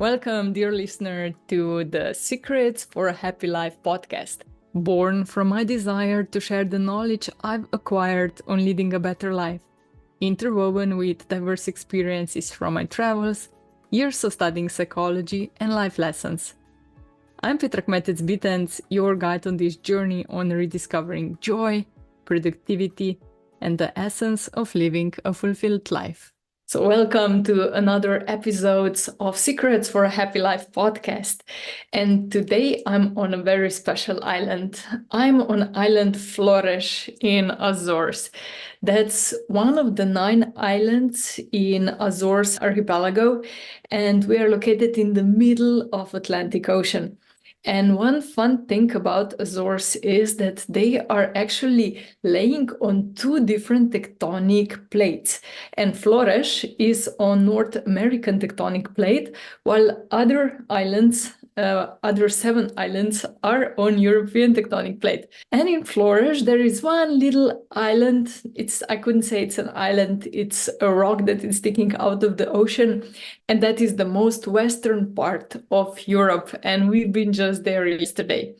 Welcome, dear listener, to the Secrets for a Happy Life podcast. Born from my desire to share the knowledge I've acquired on leading a better life, interwoven with diverse experiences from my travels, years of studying psychology, and life lessons. I'm Petra Kmetec-Bitenc, your guide on this journey on rediscovering joy, productivity, and the essence of living a fulfilled life. So welcome to another episode of Secrets for a Happy Life podcast. And today I'm on a very special island. I'm on island Flores in Azores. That's one of the 9 islands in Azores archipelago, and we are located in the middle of Atlantic Ocean. And one fun thing about Azores is that they are actually laying on 2 different tectonic plates. And Flores is on North American tectonic plate, while other 7 islands are on European tectonic plate. And in Flores, there is one little island. I couldn't say it's an island. It's a rock that is sticking out of the ocean. And that is the most western part of Europe. And we've been just there yesterday.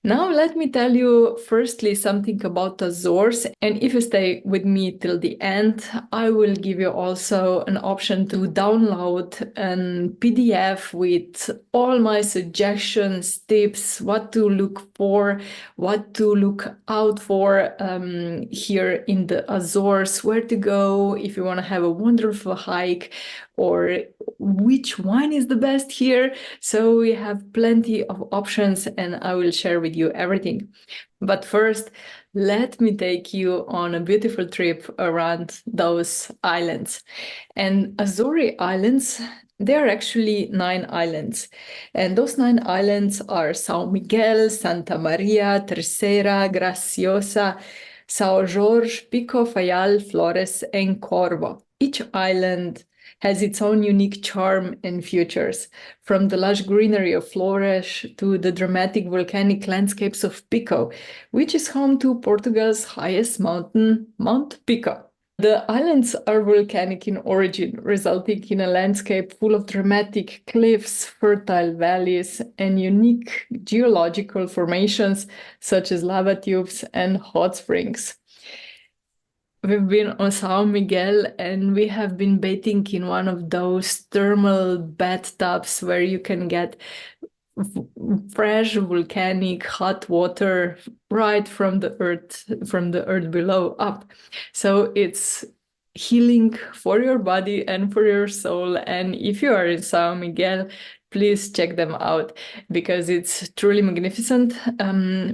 Now, let me tell you firstly something about Azores, and if you stay with me till the end, I will give you also an option to download an PDF with all my suggestions, tips, what to look for, what to look out for here in the Azores, where to go if you want to have a wonderful hike, or which one is the best here. So we have plenty of options and I will share with you everything. But first, let me take you on a beautiful trip around those islands. And Azores Islands, there are actually 9 islands. And those 9 islands are São Miguel, Santa Maria, Terceira, Graciosa, São Jorge, Pico, Faial, Flores, and Corvo. Each island has its own unique charm and features, from the lush greenery of Flores to the dramatic volcanic landscapes of Pico, which is home to Portugal's highest mountain, Mount Pico. The islands are volcanic in origin, resulting in a landscape full of dramatic cliffs, fertile valleys, and unique geological formations such as lava tubes and hot springs. We've been on São Miguel and we have been bathing in one of those thermal bathtubs where you can get fresh volcanic hot water right from the earth below up. So it's healing for your body and for your soul. And if you are in São Miguel, please check them out because it's truly magnificent.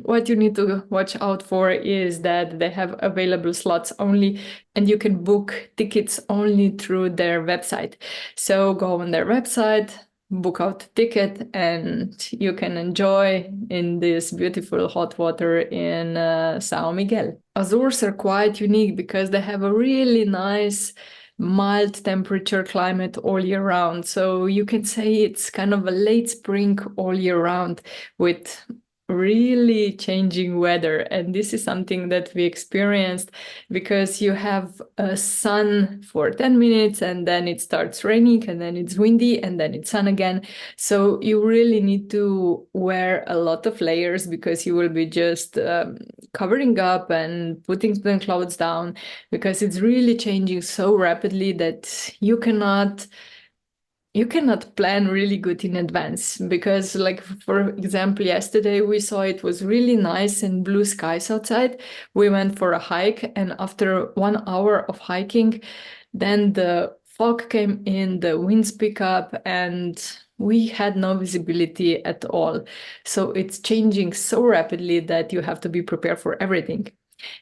What you need to watch out for is that they have available slots only and you can book tickets only through their website. So go on their website, book out a ticket, and you can enjoy in this beautiful hot water in São Miguel. Azores are quite unique because they have a really nice mild temperature climate all year round. So you can say it's kind of a late spring all year round with really changing weather. And this is something that we experienced because you have a sun for 10 minutes and then it starts raining and then it's windy and then it's sun again. So you really need to wear a lot of layers because you will be just covering up and putting the clothes down because it's really changing so rapidly that you cannot plan really good in advance because, like, for example, yesterday we saw it was really nice and blue skies outside. We went for a hike and after 1 hour of hiking, then the fog came in, the winds pick up and we had no visibility at all. So it's changing so rapidly that you have to be prepared for everything.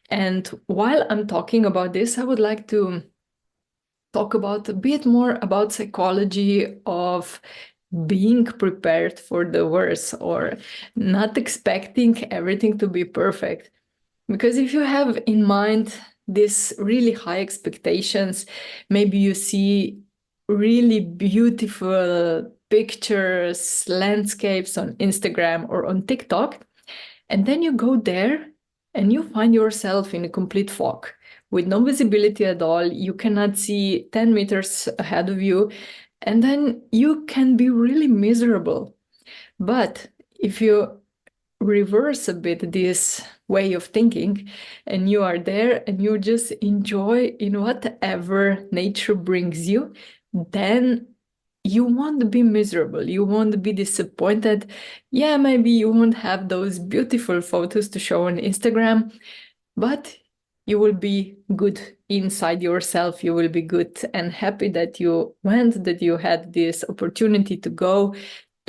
And while I'm talking about this, I would like to talk about a bit more about psychology of being prepared for the worst or not expecting everything to be perfect. Because if you have in mind these really high expectations, maybe you see really beautiful pictures, landscapes on Instagram or on TikTok, and then you go there and you find yourself in a complete fog with no visibility at all. You cannot see 10 meters ahead of you. And then you can be really miserable. But if you reverse a bit this way of thinking and you are there and you just enjoy in whatever nature brings you, then you won't be miserable. You won't be disappointed. Yeah, maybe you won't have those beautiful photos to show on Instagram, but you will be good inside yourself. You will be good and happy that you went, that you had this opportunity to go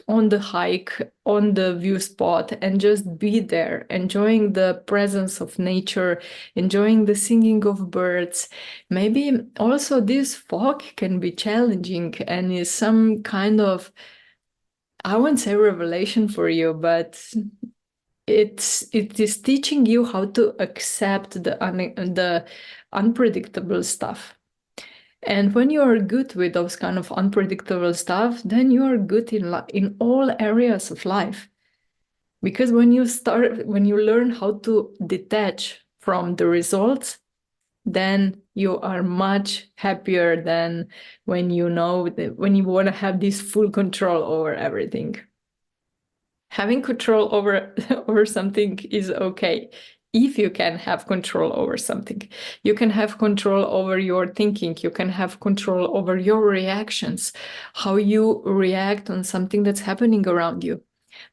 on the hike, on the view spot, and just be there, enjoying the presence of nature, enjoying the singing of birds. Maybe also this fog can be challenging and is some kind of, I won't say revelation for you, but it is teaching you how to accept the unpredictable stuff. And when you are good with those kind of unpredictable stuff, then you are good in all areas of life. Because when you learn how to detach from the results, then you are much happier than when you know that when you want to have this full control over everything. Having control over over something is okay if you can have control over something. You can have control over your thinking. You can have control over your reactions, how you react on something that's happening around you.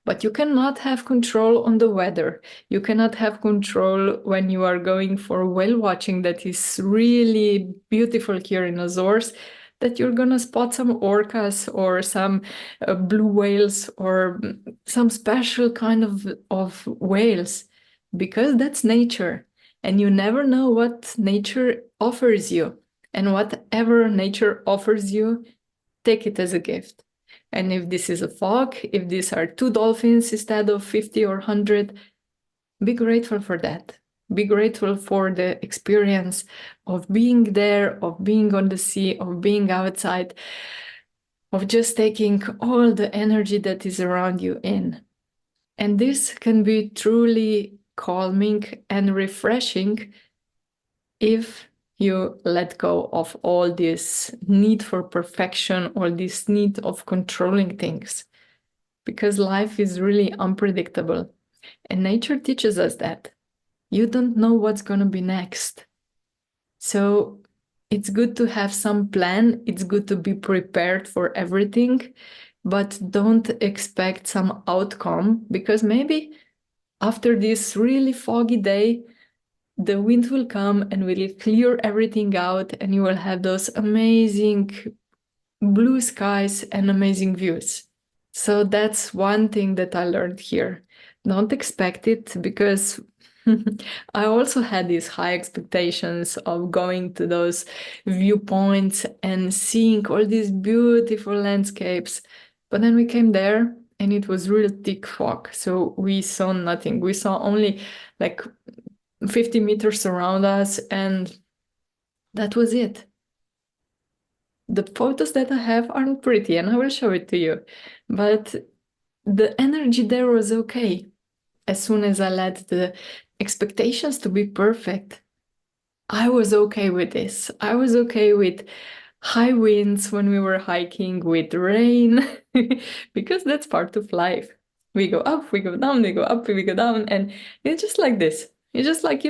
But you cannot have control on the weather. You cannot have control when you are going for whale watching that is really beautiful here in Azores, that you're going to spot some orcas or some blue whales or some special kind of whales, because that's nature. And you never know what nature offers you. And whatever nature offers you, take it as a gift. And if this is a fog, if these are two dolphins instead of 50 or 100, be grateful for that. Be grateful for the experience of being there, of being on the sea, of being outside, of just taking all the energy that is around you in. And this can be truly calming and refreshing if you let go of all this need for perfection or this need of controlling things, because life is really unpredictable. And nature teaches us that. You don't know what's going to be next. So it's good to have some plan. It's good to be prepared for everything, but don't expect some outcome, because maybe after this really foggy day, the wind will come and will clear everything out, and you will have those amazing blue skies and amazing views. So that's one thing that I learned here. Don't expect it, because I also had these high expectations of going to those viewpoints and seeing all these beautiful landscapes. But then we came there and it was real thick fog. So we saw nothing. We saw only like 50 meters around us, and that was it. The photos that I have aren't pretty, and I will show it to you. But the energy there was okay. As soon as I let the expectations to be perfect, I was okay with this. I was okay with high winds when we were hiking, with rain, because that's part of life. We go up, we go down, we go up, we go down, and it's just like this. It's just like,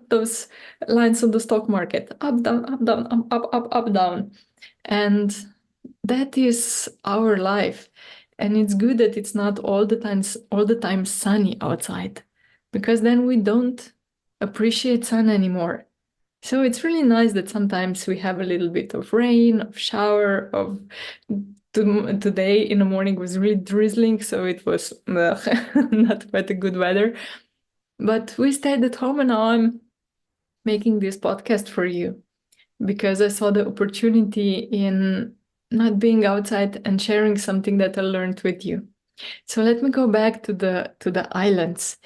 those lines on the stock market, up, down, up, down, up, down. And that is our life. And it's good that it's not all the time sunny outside, because then we don't appreciate sun anymore. So it's really nice that sometimes we have a little bit of rain, of shower, today in the morning was really drizzling, so it was not quite a good weather. But we stayed at home, and now I'm making this podcast for you, because I saw the opportunity in not being outside and sharing something that I learned with you. So let me go back to the islands.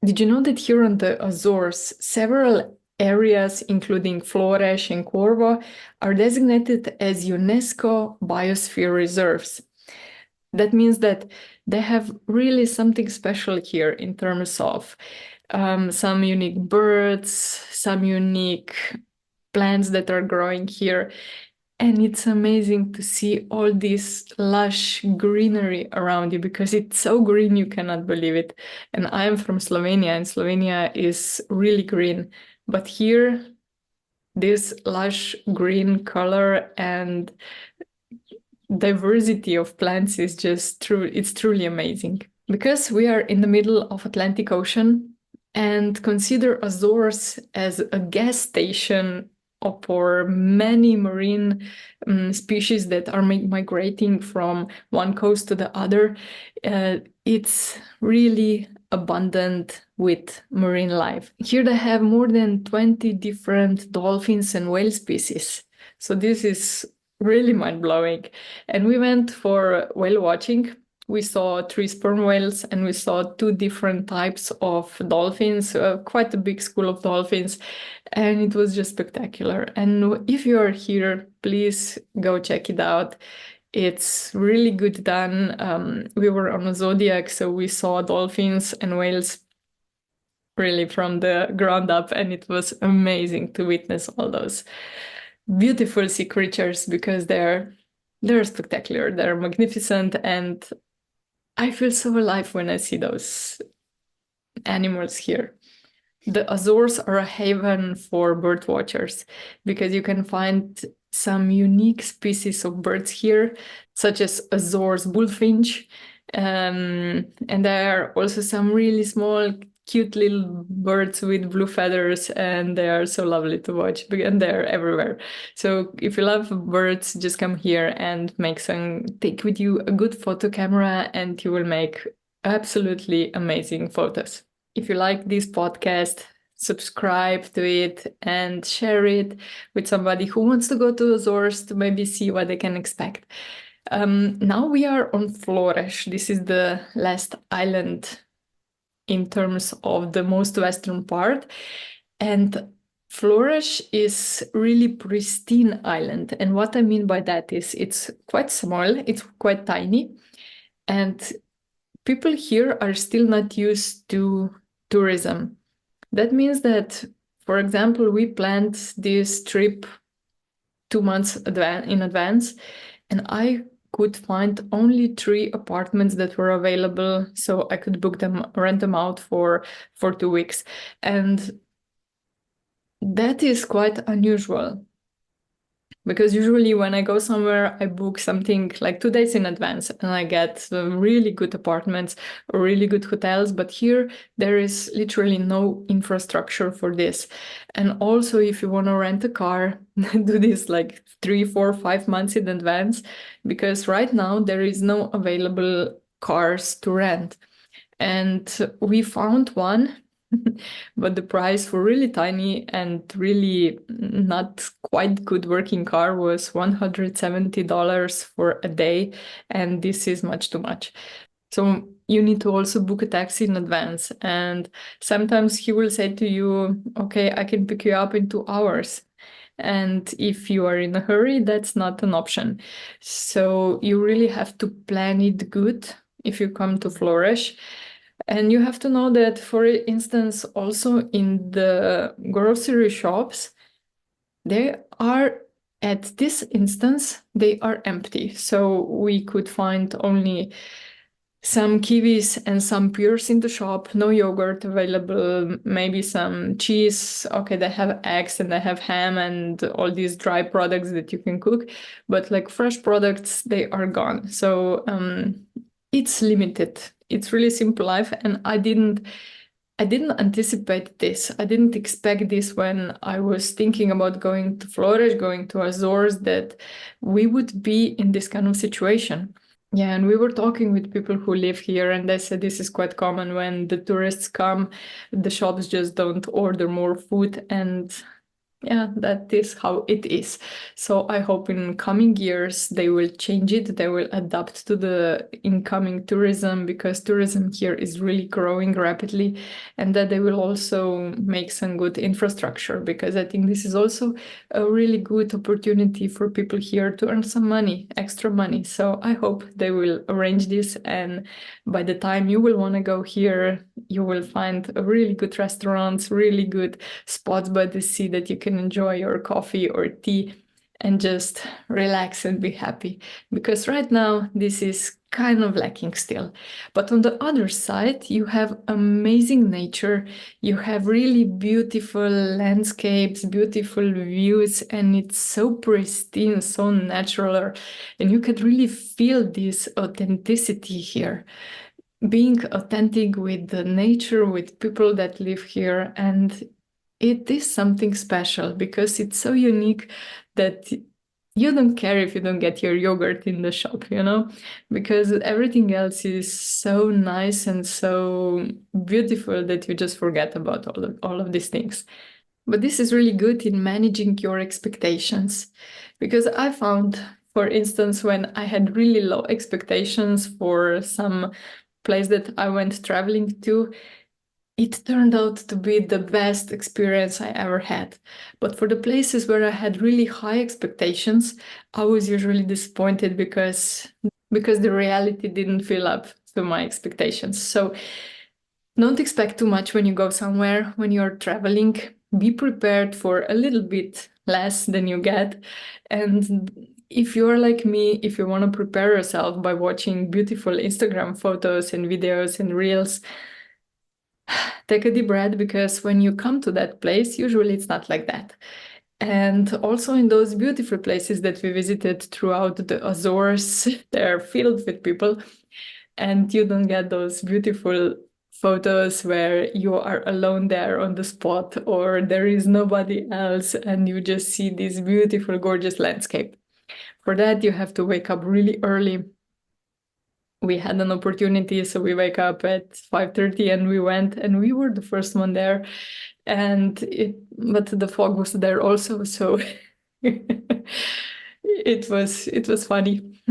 Did you know that here on the Azores, several areas, including Flores and Corvo, are designated as UNESCO Biosphere Reserves? That means that they have really something special here in terms of some unique birds, some unique plants that are growing here. And it's amazing to see all this lush greenery around you because it's so green you cannot believe it. And I'm from Slovenia, and Slovenia is really green. But here, this lush green color and diversity of plants is just true. It's truly amazing. Because we are in the middle of Atlantic Ocean, and consider Azores as a gas station for many marine species that are migrating from one coast to the other. It's really abundant with marine life. Here they have more than 20 different dolphins and whale species. So this is really mind-blowing. And we went for whale watching. We saw 3 sperm whales and we saw 2 different types of dolphins, quite a big school of dolphins, and it was just spectacular. And if you are here, please go check it out. It's really good done. We were on a Zodiac, so we saw dolphins and whales really from the ground up, and it was amazing to witness all those beautiful sea creatures because they're spectacular, they're magnificent, and I feel so alive when I see those animals here. The Azores are a haven for bird watchers because you can find some unique species of birds here, such as Azores bullfinch. And there are also some really small, cute little birds with blue feathers, and they are so lovely to watch, and they're everywhere. So if you love birds, just come here and take with you a good photo camera, and you will make absolutely amazing photos. If you like this podcast, subscribe to it and share it with somebody who wants to go to Azores to maybe see what they can expect. Now we are on Flores. This is the last island in terms of the most western part. And Flores is really pristine island. And what I mean by that is it's quite small, it's quite tiny. And people here are still not used to tourism. That means that, for example, we planned this trip 2 months in advance, and I could find only 3 apartments that were available, so I could rent them out for 2 weeks. And that is quite unusual. Because usually when I go somewhere, I book something like 2 days in advance and I get really good apartments or really good hotels. But here there is literally no infrastructure for this. And also if you want to rent a car, do this like 3, 4, 5 months in advance, because right now there is no available cars to rent. And we found one. But the price for really tiny and really not quite good working car was $170 for a day, and this is much too much. So you need to also book a taxi in advance, and sometimes he will say to you, okay, I can pick you up in 2 hours. And if you are in a hurry, that's not an option. So you really have to plan it good if you come to Flores. And you have to know that, for instance, also in the grocery shops, they are, at this instance, they are empty. So we could find only some kiwis and some pears in the shop, no yogurt available, maybe some cheese. Okay, they have eggs and they have ham and all these dry products that you can cook, but like fresh products, they are gone. So it's limited. It's really simple life, and I didn't anticipate this. I didn't expect this when I was thinking about going to Flores, going to Azores, that we would be in this kind of situation. Yeah, and we were talking with people who live here, and they said this is quite common when the tourists come, the shops just don't order more food, and yeah, that is how it is. So I hope in coming years they will change it. They will adapt to the incoming tourism, because tourism here is really growing rapidly, and that they will also make some good infrastructure, because I think this is also a really good opportunity for people here to earn some money, extra money. So I hope they will arrange this, and by the time you will want to go here, you will find a really good restaurants, really good spots by the sea that you can enjoy your coffee or tea. and just relax and be happy. Because right now, this is kind of lacking still. But on the other side, you have amazing nature, you have really beautiful landscapes, beautiful views, and it's so pristine, so natural, and you can really feel this authenticity here. Being authentic with the nature, with people that live here, and it is something special because it's so unique that you don't care if you don't get your yogurt in the shop, because everything else is so nice and so beautiful that you just forget about all of these things. But this is really good in managing your expectations, because I found, for instance, when I had really low expectations for some place that I went traveling to, it turned out to be the best experience I ever had. But for the places where I had really high expectations, I was usually disappointed because the reality didn't fill up to my expectations. So don't expect too much when you go somewhere, when you're traveling. Be prepared for a little bit less than you get. And if you're like me, if you want to prepare yourself by watching beautiful Instagram photos and videos and reels, take a deep breath, because when you come to that place, usually it's not like that. And also in those beautiful places that we visited throughout the Azores, they're filled with people, and you don't get those beautiful photos where you are alone there on the spot, or there is nobody else and you just see this beautiful, gorgeous landscape. For that, you have to wake up really early. We had an opportunity, so we wake up at 5:30 and we went, and we were the first one there. But the fog was there also, so it was funny.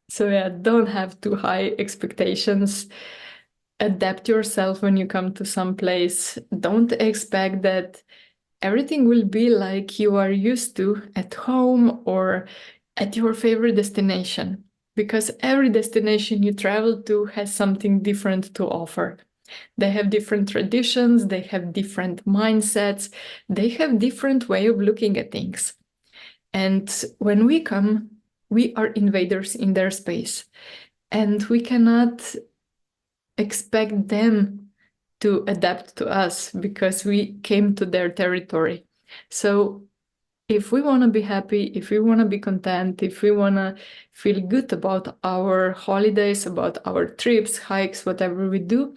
So yeah, don't have too high expectations. Adapt yourself when you come to some place. Don't expect that everything will be like you are used to at home or at your favorite destination, because every destination you travel to has something different to offer. They have different traditions, they have different mindsets, they have different way of looking at things. And when we come, we are invaders in their space, and we cannot expect them to adapt to us because we came to their territory. So if we want to be happy, if we want to be content, if we want to feel good about our holidays, about our trips, hikes, whatever we do,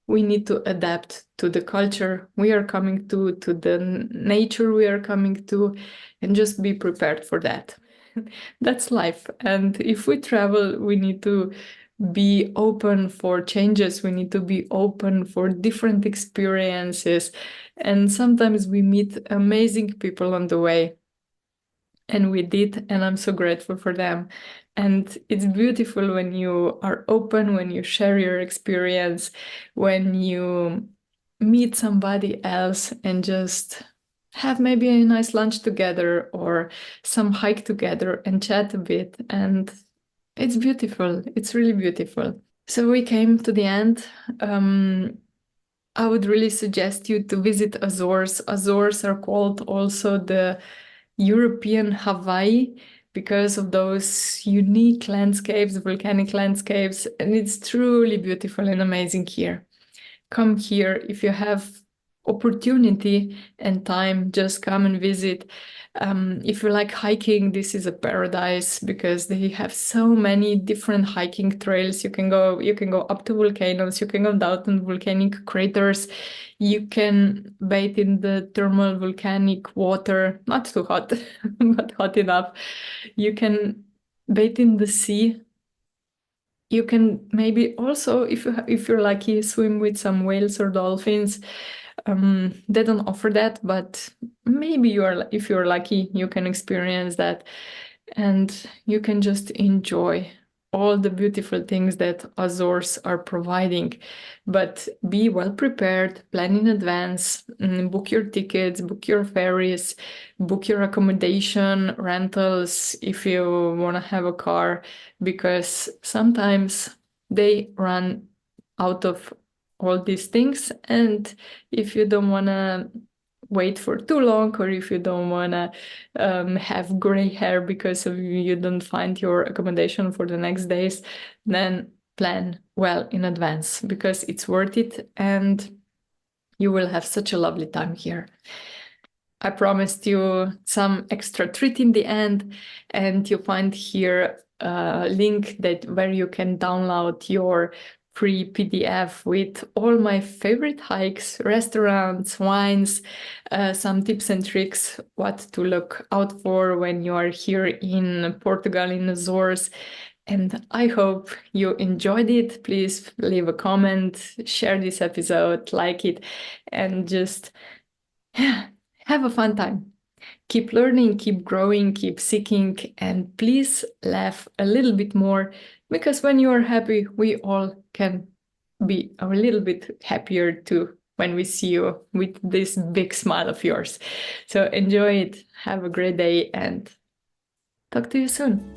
we need to adapt to the culture we are coming to the nature we are coming to, and just be prepared for that. That's life. And if we travel, we need to be open for changes. We need to be open for different experiences. And sometimes we meet amazing people on the way. And we did, and I'm so grateful for them. And it's beautiful when you are open, when you share your experience, when you meet somebody else and just have maybe a nice lunch together or some hike together and chat a bit. And it's beautiful. It's really beautiful. So we came to the end. I would really suggest you to visit Azores. Azores are called also the European Hawaii because of those unique landscapes, volcanic landscapes, and it's truly beautiful and amazing here. Come here if you have opportunity and time, just come and visit. If you like hiking, this is a paradise because they have so many different hiking trails. You can go up to volcanoes, you can go down to volcanic craters, you can bathe in the thermal volcanic water, not too hot, but hot enough. You can bathe in the sea. You can maybe also, if you're lucky, swim with some whales or dolphins. They don't offer that, but maybe if you're lucky, you can experience that, and you can just enjoy all the beautiful things that Azores are providing. But be well prepared, plan in advance, book your tickets, book your ferries, book your accommodation, rentals if you want to have a car, because sometimes they run out of all these things. And if you don't want to wait for too long, or if you don't want to have gray hair because of you don't find your accommodation for the next days, then plan well in advance, because it's worth it and you will have such a lovely time here. I promised you some extra treat in the end, and you find here a link where you can download your free PDF with all my favorite hikes, restaurants, wines, some tips and tricks, what to look out for when you are here in Portugal, in Azores. And I hope you enjoyed it. Please leave a comment, share this episode, like it, and just have a fun time. Keep learning, keep growing, keep seeking, and please laugh a little bit more, because when you are happy, we all can be a little bit happier too when we see you with this big smile of yours. So enjoy it, have a great day, and talk to you soon.